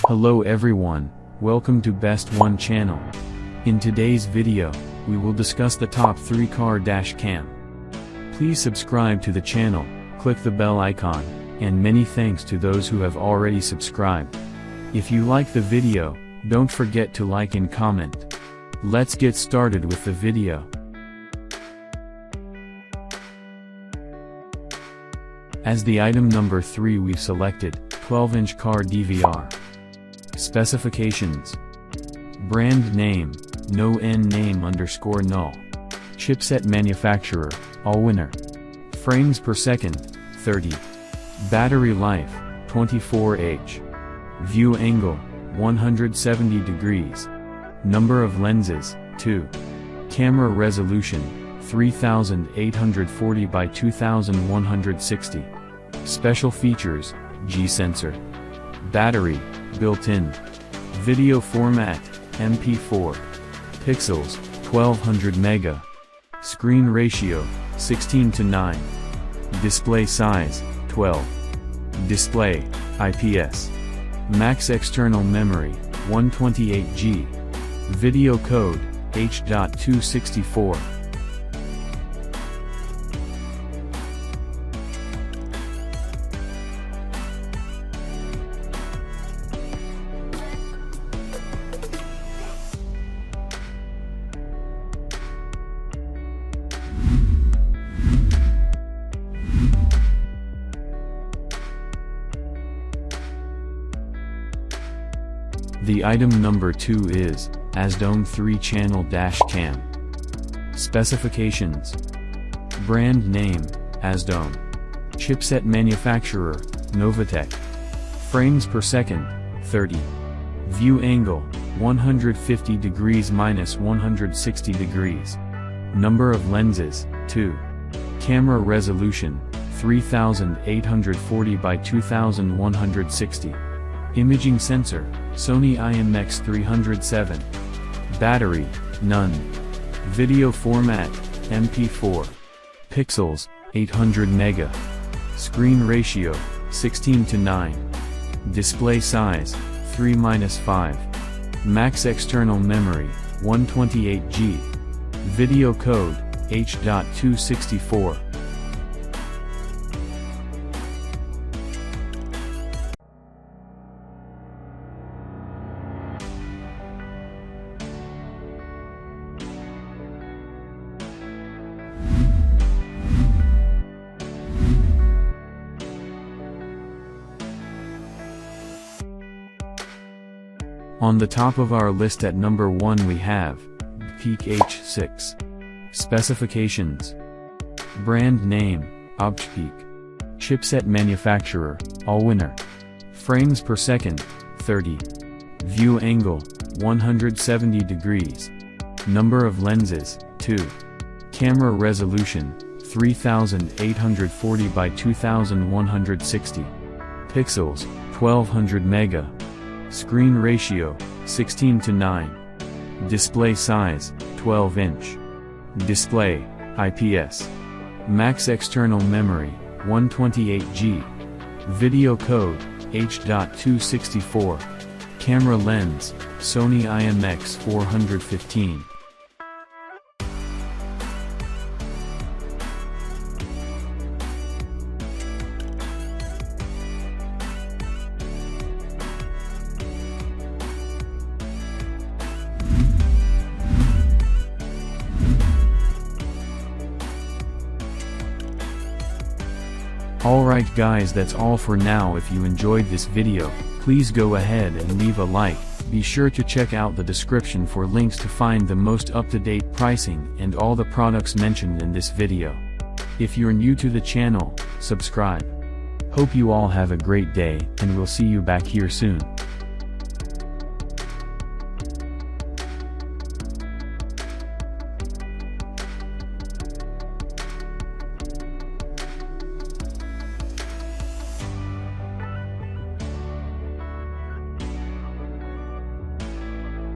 Hello everyone, welcome to Best One channel. In today's video, we will discuss the top 3 car dash cam. Please subscribe to the channel, click the bell icon, and many thanks to those who have already subscribed. If you like the video, don't forget to like and comment. Let's get started with the video. As the item number 3 we've selected, 12-inch car DVR. Specifications. Brand name, no N name _ null. Chipset manufacturer, Allwinner. Frames per second, 30. Battery life, 24H. View angle, 170 degrees. Number of lenses, 2. Camera resolution, 3840 by 2160. Special features, G sensor. Battery, built-in. Video format, MP4. Pixels, 1200 mega. Screen ratio, 16:9. Display size, 12. Display, IPS. Max external memory, 128GB. Video code, H.264. The item number 2 is Asdome 3-channel dash cam. Specifications. Brand name, Asdome. Chipset manufacturer, Novatech. Frames per second, 30. View angle, 150 degrees minus 160 degrees. Number of lenses, 2. Camera resolution, 3840 by 2160. Imaging sensor, Sony IMX307. Battery, none. Video format, MP4. Pixels, 800 mega. Screen ratio, 16:9. Display size, 3-5. Max external memory, 128GB. Video code, H.264. On the top of our list at number 1 we have Peak H6. Specifications. Brand name, Peak. Chipset manufacturer, Allwinner. Frames per second, 30. View angle, 170 degrees. Number of lenses, 2. Camera resolution, 3840 by 2160. Pixels, 1200 mega. Screen ratio, 16:9. Display size, 12-inch. Display, IPS. Max external memory, 128GB. Video code, H.264. Camera lens, Sony IMX415. Alright guys, that's all for now. If you enjoyed this video, please go ahead and leave a like. Be sure to check out the description for links to find the most up-to-date pricing and all the products mentioned in this video. If you're new to the channel, subscribe. Hope you all have a great day, and we'll see you back here soon.